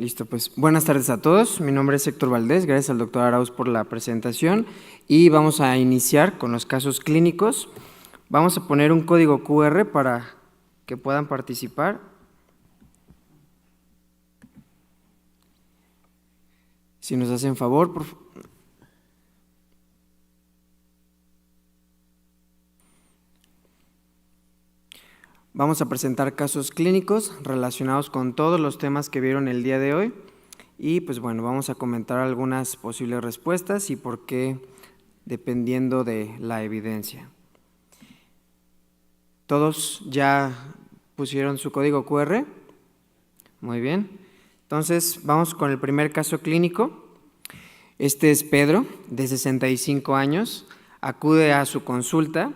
Listo, pues buenas tardes a todos. Mi nombre es Héctor Valdés, gracias al doctor Arauz por la presentación y vamos a iniciar con los casos clínicos. Vamos a poner un código QR para que puedan participar. Si nos hacen favor, por favor. Vamos a presentar casos clínicos relacionados con todos los temas que vieron el día de hoy y pues bueno, vamos a comentar algunas posibles respuestas y por qué dependiendo de la evidencia. ¿Todos ya pusieron su código QR? Muy bien. Entonces vamos con el primer caso clínico. Este es Pedro, de 65 años, acude a su consulta.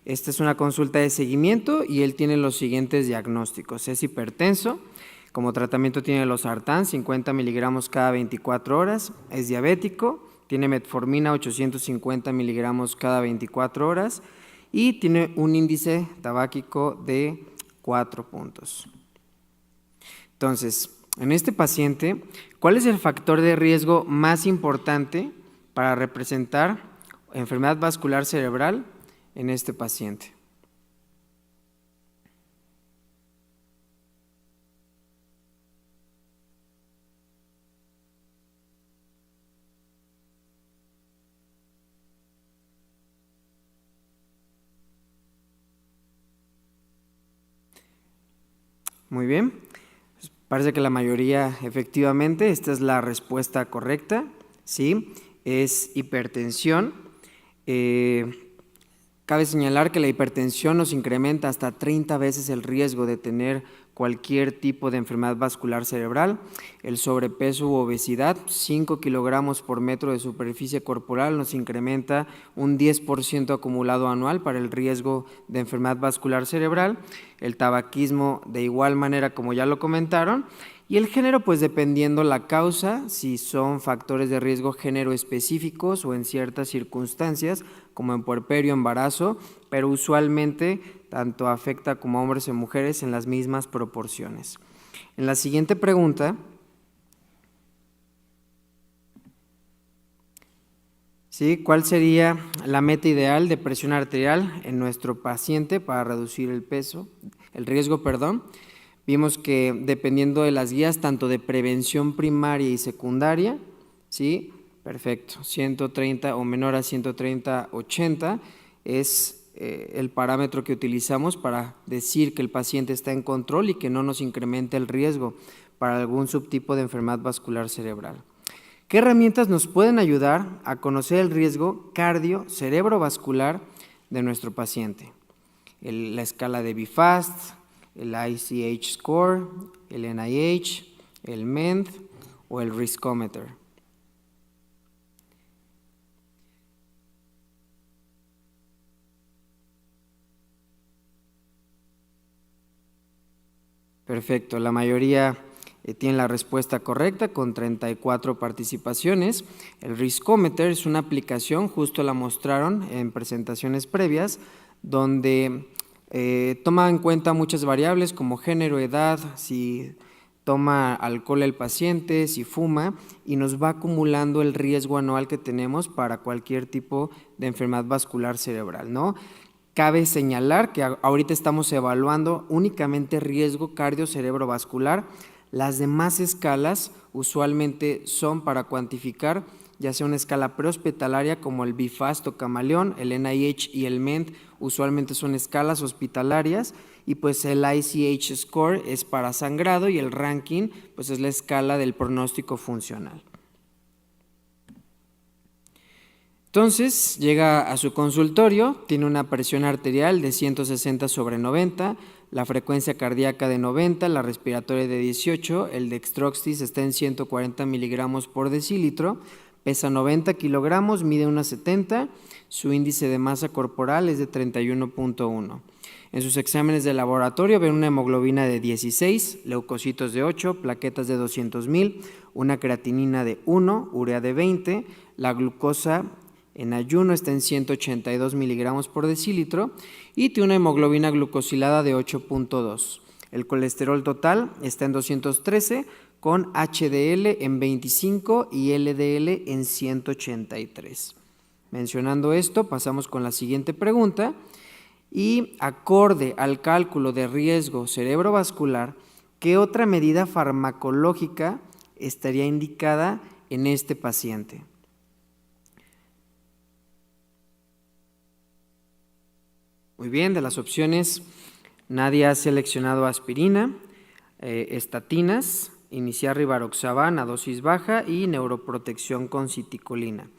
Esta es una consulta de seguimiento y él tiene los siguientes diagnósticos. Es hipertenso, como tratamiento tiene losartán, 50 miligramos cada 24 horas. Es diabético, tiene metformina, 850 miligramos cada 24 horas y tiene un índice tabáquico de 4 puntos. Entonces, en este paciente, ¿cuál es el factor de riesgo más importante para representar enfermedad vascular cerebral en este paciente? Muy bien, parece que la mayoría efectivamente, esta es la respuesta correcta, ¿sí? Es hipertensión. Cabe señalar que la hipertensión nos incrementa hasta 30 veces el riesgo de tener cualquier tipo de enfermedad vascular cerebral. El sobrepeso u obesidad, 5 kilogramos por metro de superficie corporal, nos incrementa un 10% acumulado anual para el riesgo de enfermedad vascular cerebral. El tabaquismo de igual manera, como ya lo comentaron. Y el género, pues dependiendo la causa, si son factores de riesgo género específicos o en ciertas circunstancias, como en puerperio, embarazo, pero usualmente tanto afecta como a hombres y mujeres en las mismas proporciones. En la siguiente pregunta, ¿sí? ¿Cuál sería la meta ideal de presión arterial en nuestro paciente para reducir el riesgo? Vimos que dependiendo de las guías, tanto de prevención primaria y secundaria, ¿sí? Perfecto, 130 o menor a 130/80 es el parámetro que utilizamos para decir que el paciente está en control y que no nos incremente el riesgo para algún subtipo de enfermedad vascular cerebral. ¿Qué herramientas nos pueden ayudar a conocer el riesgo cardio-cerebrovascular de nuestro paciente? La escala de BFAST, el ICH score, el NIH, el MEND o el Riskometer. Perfecto, la mayoría tiene la respuesta correcta con 34 participaciones. El Riskometer es una aplicación, justo la mostraron en presentaciones previas, donde toma en cuenta muchas variables como género, edad, si toma alcohol el paciente, si fuma, y nos va acumulando el riesgo anual que tenemos para cualquier tipo de enfermedad vascular cerebral, ¿no? Cabe señalar que ahorita estamos evaluando únicamente riesgo cardio-cerebrovascular. Las demás escalas usualmente son para cuantificar ya sea una escala prehospitalaria como el BFAST o camaleón, el NIH y el MEND usualmente son escalas hospitalarias y pues el ICH score es para sangrado y el ranking pues es la escala del pronóstico funcional. Entonces llega a su consultorio, tiene una presión arterial de 160/90, la frecuencia cardíaca de 90, la respiratoria de 18, el dextroxis está en 140 miligramos por decilitro, pesa 90 kilogramos, mide 1,70, su índice de masa corporal es de 31.1. En sus exámenes de laboratorio ven una hemoglobina de 16, leucocitos de 8, plaquetas de 200,000, una creatinina de 1, urea de 20, la glucosa en ayuno está en 182 miligramos por decilitro y tiene una hemoglobina glucosilada de 8.2. El colesterol total está en 213, con HDL en 25 y LDL en 183. Mencionando esto, pasamos con la siguiente pregunta. Y acorde al cálculo de riesgo cerebrovascular, ¿qué otra medida farmacológica estaría indicada en este paciente? Muy bien, de las opciones, nadie ha seleccionado aspirina, estatinas, iniciar rivaroxaban a dosis baja y neuroprotección con citicolina.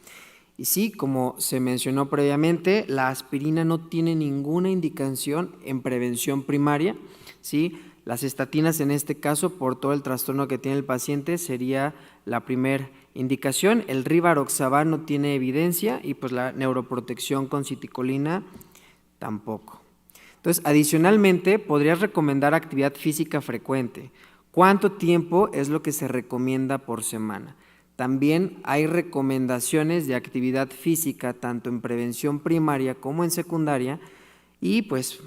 Y sí, como se mencionó previamente, la aspirina no tiene ninguna indicación en prevención primaria, ¿sí? Las estatinas en este caso, por todo el trastorno que tiene el paciente, sería la primera indicación. El rivaroxaban no tiene evidencia y pues la neuroprotección con citicolina tampoco. Entonces, adicionalmente, podrías recomendar actividad física frecuente. ¿Cuánto tiempo es lo que se recomienda por semana? También hay recomendaciones de actividad física tanto en prevención primaria como en secundaria y pues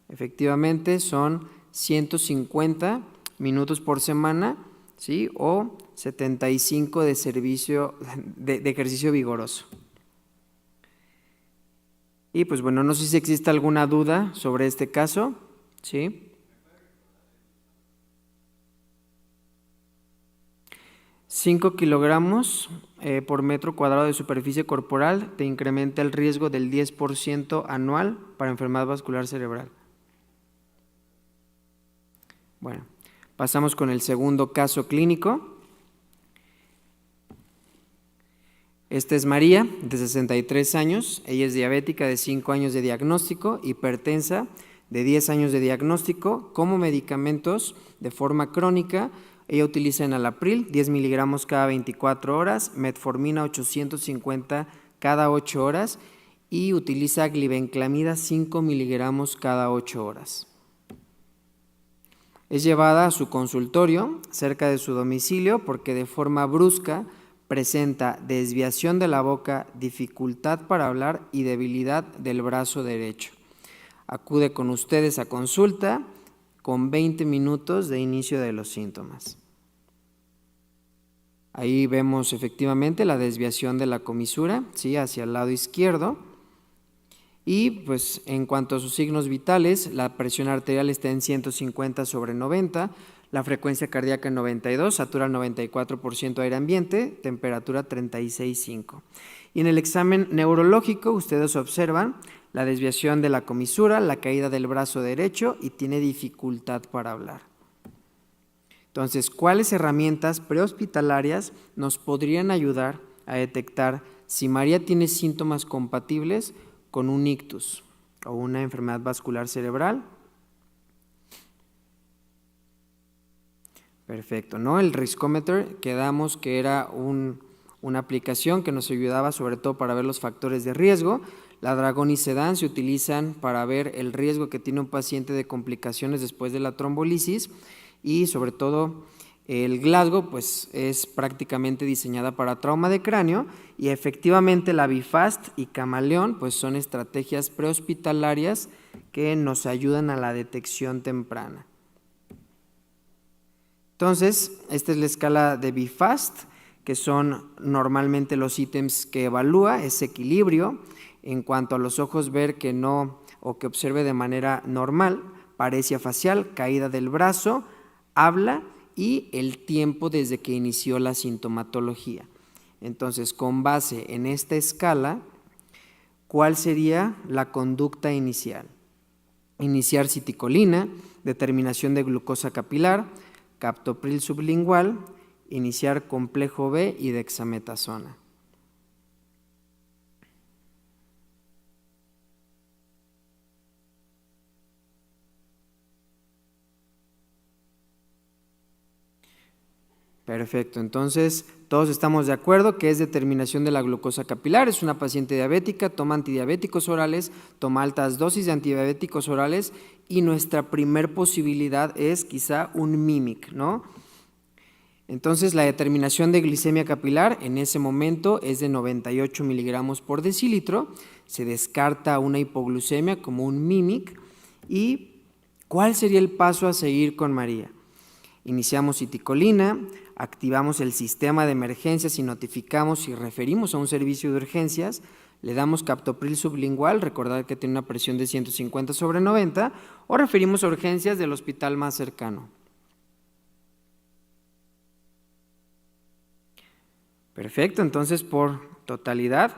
efectivamente son 150 minutos por semana, ¿sí? O 75 de ejercicio vigoroso. Y pues bueno, no sé si existe alguna duda sobre este caso, ¿sí? $5 kilogramos por metro cuadrado de superficie corporal te incrementa el riesgo del 10% anual para enfermedad vascular cerebral. Bueno, pasamos con el segundo caso clínico. Esta es María, de 63 años. Ella es diabética de 5 años de diagnóstico, hipertensa de 10 años de diagnóstico. Como medicamentos de forma crónica, ella utiliza enalapril, 10 miligramos cada 24 horas, metformina 850 cada 8 horas y utiliza glibenclamida 5 miligramos cada 8 horas. Es llevada a su consultorio cerca de su domicilio porque de forma brusca presenta desviación de la boca, dificultad para hablar y debilidad del brazo derecho. Acude con ustedes a consulta con 20 minutos de inicio de los síntomas. Ahí vemos efectivamente la desviación de la comisura, ¿sí? Hacia el lado izquierdo. Y pues en cuanto a sus signos vitales, la presión arterial está en 150/90, la frecuencia cardíaca en 92, satura al 94% aire ambiente, temperatura 36,5. Y en el examen neurológico ustedes observan la desviación de la comisura, la caída del brazo derecho y tiene dificultad para hablar. Entonces, ¿cuáles herramientas prehospitalarias nos podrían ayudar a detectar si María tiene síntomas compatibles con un ictus o una enfermedad vascular cerebral? Perfecto, ¿no? El Riskometer, quedamos que era una aplicación que nos ayudaba sobre todo para ver los factores de riesgo. La Dragon y Sedan se utilizan para ver el riesgo que tiene un paciente de complicaciones después de la trombolisis y sobre todo el Glasgow pues es prácticamente diseñada para trauma de cráneo y efectivamente la Bifast y Camaleón pues son estrategias prehospitalarias que nos ayudan a la detección temprana. Entonces, esta es la escala de Bifast, que son normalmente los ítems que evalúa, es equilibrio, en cuanto a los ojos ver que no o que observe de manera normal, paresia facial, caída del brazo, habla y el tiempo desde que inició la sintomatología. Entonces, con base en esta escala, ¿cuál sería la conducta inicial? Iniciar citicolina, determinación de glucosa capilar, captopril sublingual, iniciar complejo B y dexametasona. Perfecto, entonces todos estamos de acuerdo que es determinación de la glucosa capilar, es una paciente diabética, toma antidiabéticos orales, toma altas dosis de antidiabéticos orales y nuestra primer posibilidad es quizá un Mimic, ¿no? Entonces la determinación de glicemia capilar en ese momento es de 98 miligramos por decilitro, se descarta una hipoglucemia como un Mimic y ¿Cuál sería el paso a seguir con María? Iniciamos citicolina, activamos el sistema de emergencias y notificamos y referimos a un servicio de urgencias, le damos captopril sublingual, recordar que tiene una presión de 150/90, o referimos a urgencias del hospital más cercano. Perfecto, entonces por totalidad,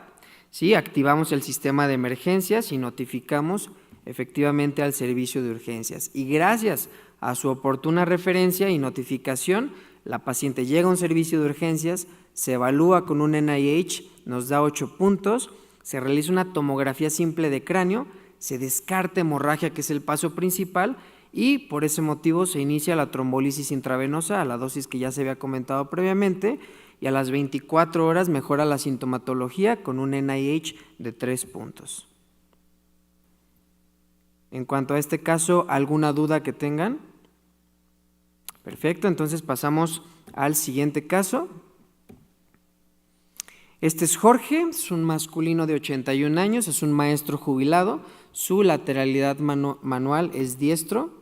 sí, activamos el sistema de emergencias y notificamos efectivamente al servicio de urgencias. Y gracias a su oportuna referencia y notificación, la paciente llega a un servicio de urgencias, se evalúa con un NIH, nos da 8 puntos, se realiza una tomografía simple de cráneo, se descarta hemorragia, que es el paso principal, y por ese motivo se inicia la trombólisis intravenosa a la dosis que ya se había comentado previamente, y a las 24 horas mejora la sintomatología con un NIH de 3 puntos. En cuanto a este caso, ¿alguna duda que tengan? Perfecto, entonces pasamos al siguiente caso. Este es Jorge, es un masculino de 81 años, es un maestro jubilado, su lateralidad manual es diestro.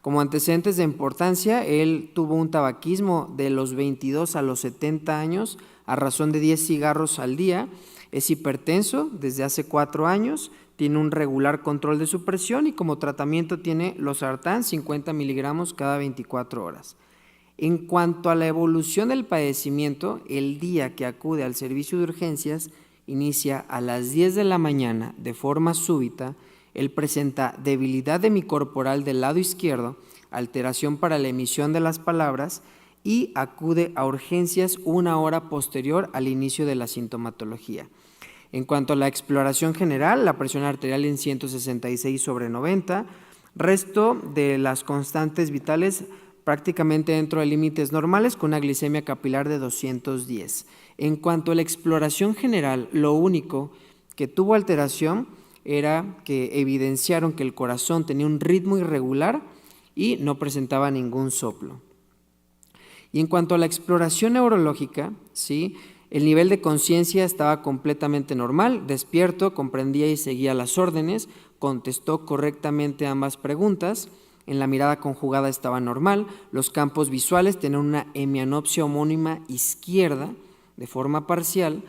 Como antecedentes de importancia, él tuvo un tabaquismo de los 22 a los 70 años a razón de 10 cigarros al día, es hipertenso desde hace 4 años, tiene un regular control de su presión y como tratamiento tiene losartán 50 miligramos cada 24 horas. En cuanto a la evolución del padecimiento, el día que acude al servicio de urgencias inicia a las 10 de la mañana de forma súbita. Él presenta debilidad hemicorporal del lado izquierdo, alteración para la emisión de las palabras y acude a urgencias 1 hora posterior al inicio de la sintomatología. En cuanto a la exploración general, la presión arterial en 166/90, resto de las constantes vitales prácticamente dentro de límites normales con una glicemia capilar de 210. En cuanto a la exploración general, lo único que tuvo alteración era que evidenciaron que el corazón tenía un ritmo irregular y no presentaba ningún soplo. Y en cuanto a la exploración neurológica, ¿sí?, el nivel de conciencia estaba completamente normal, despierto, comprendía y seguía las órdenes, contestó correctamente ambas preguntas, en la mirada conjugada estaba normal, los campos visuales tenían una hemianopsia homónima izquierda de forma parcial,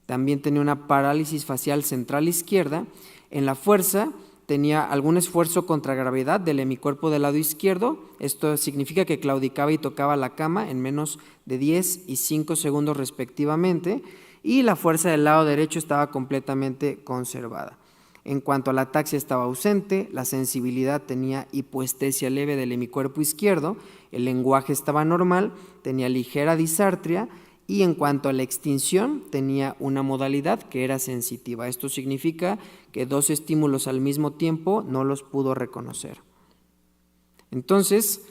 también tenía una parálisis facial central izquierda, en la fuerza tenía algún esfuerzo contra gravedad del hemicuerpo del lado izquierdo, esto significa que claudicaba y tocaba la cama en menos de 10 y 5 segundos respectivamente, y la fuerza del lado derecho estaba completamente conservada. En cuanto a la ataxia estaba ausente, la sensibilidad tenía hipoestesia leve del hemicuerpo izquierdo, el lenguaje estaba normal, tenía ligera disartria, y en cuanto a la extinción tenía una modalidad que era sensitiva. Esto significa que 2 estímulos al mismo tiempo no los pudo reconocer. Entonces,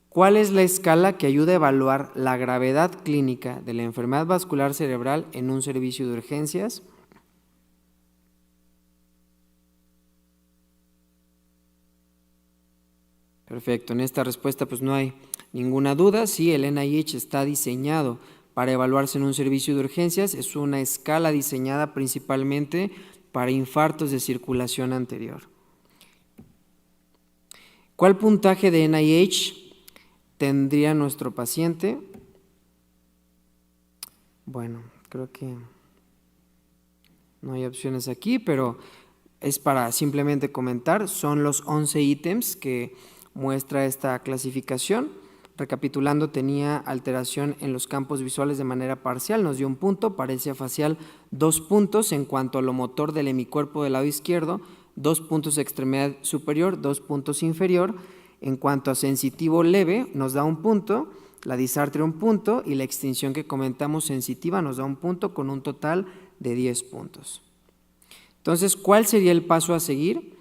¿cuál es la escala que ayuda a evaluar la gravedad clínica de la enfermedad vascular cerebral en un servicio de urgencias? Perfecto, en esta respuesta pues no hay ninguna duda, sí, el NIH está diseñado para evaluarse en un servicio de urgencias, es una escala diseñada principalmente para infartos de circulación anterior. ¿Cuál puntaje de NIH tendría nuestro paciente? Bueno, creo que no hay opciones aquí, pero es para simplemente comentar, son los 11 ítems que muestra esta clasificación. Recapitulando, tenía alteración en los campos visuales de manera parcial, nos dio 1 punto, paresia facial 2 puntos, en cuanto a lo motor del hemicuerpo del lado izquierdo, 2 puntos extremidad superior, 2 puntos inferior, en cuanto a sensitivo leve nos da 1 punto, la disartria 1 punto y la extinción que comentamos sensitiva nos da 1 punto con un total de 10 puntos. Entonces, ¿cuál sería el paso a seguir?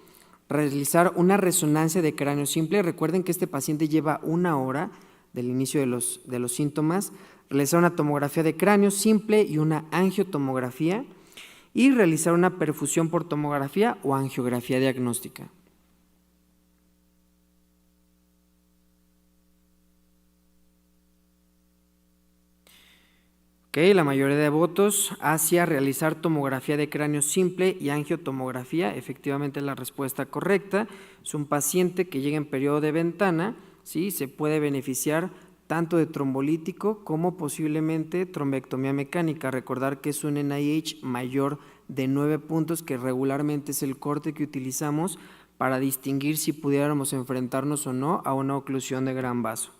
Realizar una resonancia de cráneo simple. Recuerden que este paciente lleva 1 hora del inicio de los síntomas, realizar una tomografía de cráneo simple y una angiotomografía y realizar una perfusión por tomografía o angiografía diagnóstica. Ok, Ok, la mayoría de votos hacia realizar tomografía de cráneo simple y angiotomografía. Efectivamente, la respuesta correcta. Es un paciente que llega en periodo de ventana, ¿sí? Se puede beneficiar tanto de trombolítico como posiblemente trombectomía mecánica. Recordar que es un NIH mayor de 9 puntos, que regularmente es el corte que utilizamos para distinguir si pudiéramos enfrentarnos o no a una oclusión de gran vaso.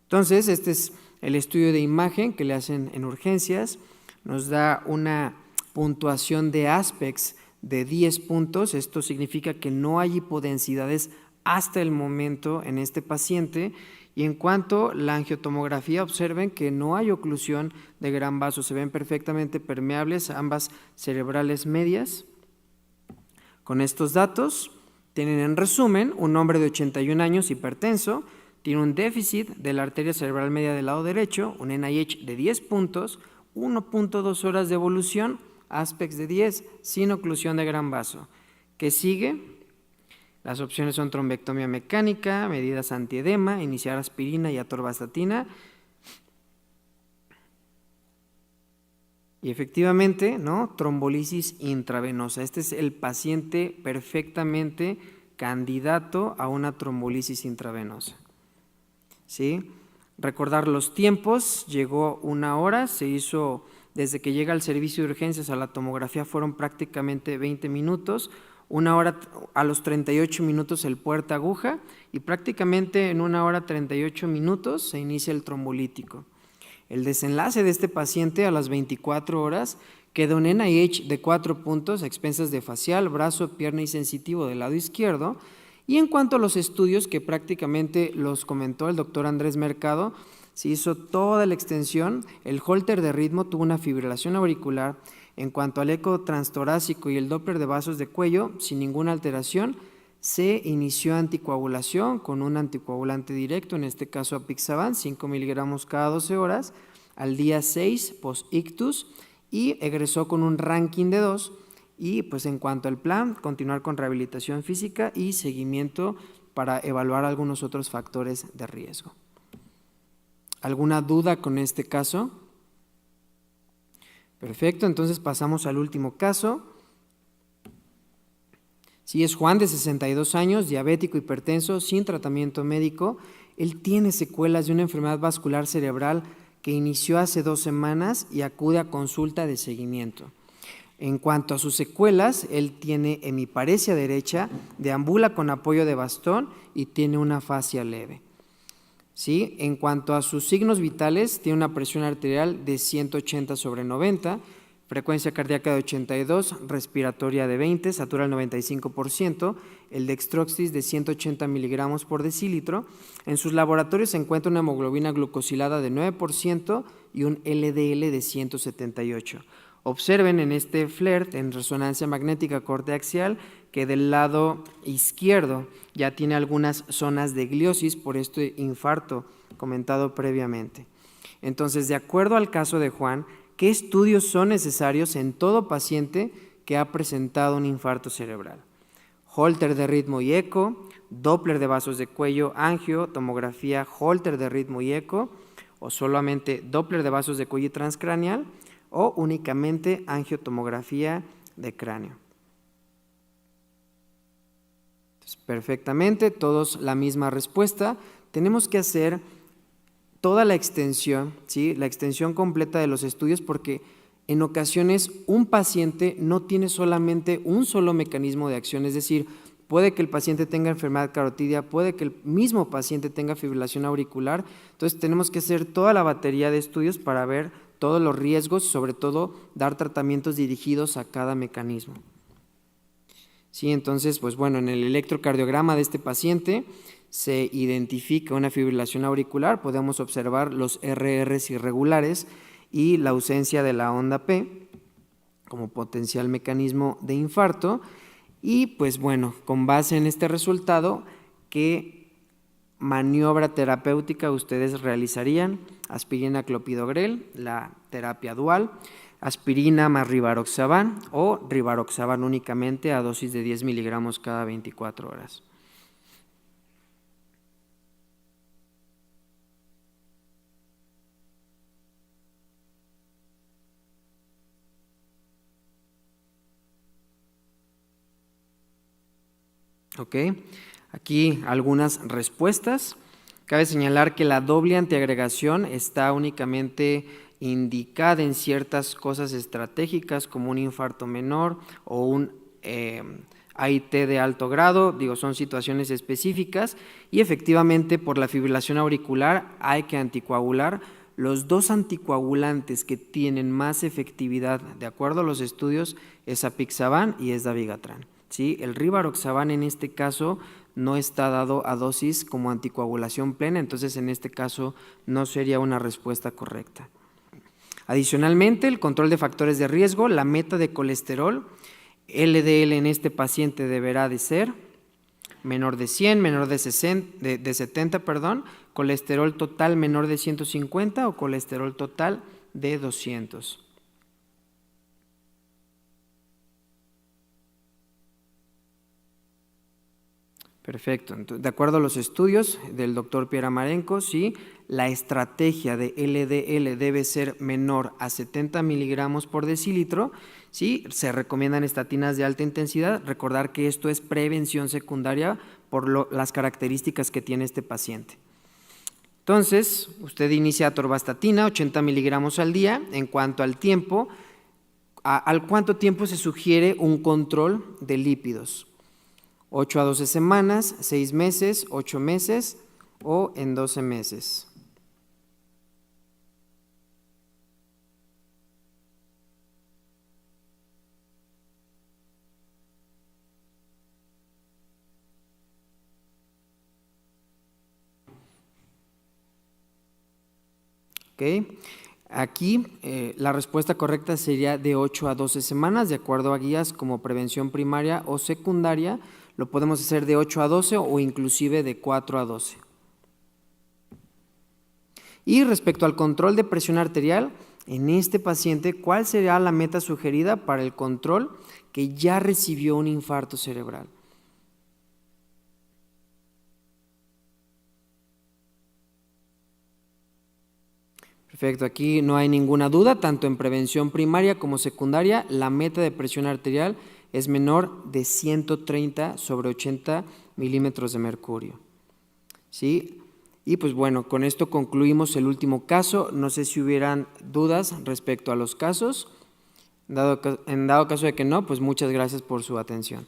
Entonces, este es el estudio de imagen que le hacen en urgencias. Nos da una puntuación de aspects de 10 puntos. Esto significa que no hay hipodensidades hasta el momento en este paciente. Y en cuanto a la angiotomografía, observen que no hay oclusión de gran vaso. Se ven perfectamente permeables ambas cerebrales medias. Con estos datos, tienen en resumen un hombre de 81 años hipertenso, tiene un déficit de la arteria cerebral media del lado derecho, un NIH de 10 puntos, 1.2 horas de evolución, aspects de 10, sin oclusión de gran vaso. ¿Qué sigue? Las opciones son trombectomía mecánica, medidas antiedema, iniciar aspirina y atorvastatina. Y efectivamente, ¿no? Trombolisis intravenosa. Este es el paciente perfectamente candidato a una trombolisis intravenosa. ¿Sí? Recordar los tiempos, llegó 1 hora, se hizo, desde que llega al servicio de urgencias a la tomografía fueron prácticamente 20 minutos, 1 hora a los 38 minutos el puerta aguja y prácticamente en 1 hora 38 minutos se inicia el trombolítico. El desenlace de este paciente a las 24 horas queda un NIH de 4 puntos a expensas de facial, brazo, pierna y sensitivo del lado izquierdo. Y en cuanto a los estudios que prácticamente los comentó el doctor Andrés Mercado, se hizo toda la extensión, el Holter de ritmo tuvo una fibrilación auricular. En cuanto al eco transtorácico y el Doppler de vasos de cuello, sin ninguna alteración, se inició anticoagulación con un anticoagulante directo, en este caso apixaban, 5 miligramos cada 12 horas, al día 6 post-ictus, y egresó con un ranking de 2. Y pues en cuanto al plan, continuar con rehabilitación física y seguimiento para evaluar algunos otros factores de riesgo. ¿Alguna duda con este caso? Perfecto, entonces pasamos al último caso. Sí, es Juan, de 62 años, diabético, hipertenso, sin tratamiento médico. Él tiene secuelas de una enfermedad vascular cerebral que inició hace 2 semanas y acude a consulta de seguimiento. En cuanto a sus secuelas, él tiene hemiparesia derecha, deambula con apoyo de bastón y tiene una fascia leve. ¿Sí? En cuanto a sus signos vitales, tiene una presión arterial de 180/90, frecuencia cardíaca de 82, respiratoria de 20, satura al 95%, el dextroxis de 180 miligramos por decilitro. En sus laboratorios se encuentra una hemoglobina glucosilada de 9% y un LDL de 178. Observen en este FLAIR, en resonancia magnética corte axial, que del lado izquierdo ya tiene algunas zonas de gliosis por este infarto comentado previamente. Entonces, de acuerdo al caso de Juan, ¿qué estudios son necesarios en todo paciente que ha presentado un infarto cerebral? Holter de ritmo y eco, Doppler de vasos de cuello, angio, tomografía, Holter de ritmo y eco, o solamente Doppler de vasos de cuello y transcraneal, o únicamente angiotomografía de cráneo. Entonces, perfectamente, todos la misma respuesta. Tenemos que hacer toda la extensión, ¿sí? La extensión completa de los estudios, porque en ocasiones un paciente no tiene solamente un solo mecanismo de acción, es decir, puede que el paciente tenga enfermedad carotidia, puede que el mismo paciente tenga fibrilación auricular. Entonces tenemos que hacer toda la batería de estudios para ver todos los riesgos, sobre todo dar tratamientos dirigidos a cada mecanismo. Sí, entonces, pues bueno, en el electrocardiograma de este paciente se identifica una fibrilación auricular, podemos observar los RRs irregulares y la ausencia de la onda P como potencial mecanismo de infarto. Y pues bueno, con base en este resultado, ¿qué maniobra terapéutica ustedes realizarían? Aspirina, clopidogrel, la terapia dual, aspirina más rivaroxaban o rivaroxaban únicamente a dosis de 10 miligramos cada 24 horas. ¿Ok? Aquí algunas respuestas. Cabe señalar que la doble antiagregación está únicamente indicada en ciertas cosas estratégicas como un infarto menor o un AIT de alto grado, digo, son situaciones específicas y efectivamente por la fibrilación auricular hay que anticoagular. Los dos anticoagulantes que tienen más efectividad, de acuerdo a los estudios, es apixaban y es dabigatran. ¿Sí? El rivaroxaban en este caso no está dado a dosis como anticoagulación plena, entonces en este caso no sería una respuesta correcta. Adicionalmente, el control de factores de riesgo, la meta de colesterol, LDL en este paciente deberá de ser menor de 100, menor de 70, colesterol total menor de 150 o colesterol total de 200. Perfecto. Entonces, de acuerdo a los estudios del doctor Pierre Amarenco, sí, la estrategia de LDL debe ser menor a 70 miligramos por decilitro. Sí, se recomiendan estatinas de alta intensidad. Recordar que esto es prevención secundaria por las características que tiene este paciente. Entonces, usted inicia atorvastatina, 80 miligramos al día. En cuanto al tiempo, ¿al cuánto tiempo se sugiere un control de lípidos? 8 a 12 semanas, 6 meses, 8 meses o en 12 meses. ¿Ok? Aquí la respuesta correcta sería de 8 a 12 semanas, de acuerdo a guías como prevención primaria o secundaria. Lo podemos hacer de 8 a 12 o inclusive de 4 a 12. Y respecto al control de presión arterial, en este paciente, ¿cuál será la meta sugerida para el control que ya recibió un infarto cerebral? Perfecto, aquí no hay ninguna duda, tanto en prevención primaria como secundaria, la meta de presión arterial es menor de 130 sobre 80 milímetros de mercurio. ¿Sí? Y pues bueno, con esto concluimos el último caso. No sé si hubieran dudas respecto a los casos. En dado caso de que no, pues muchas gracias por su atención.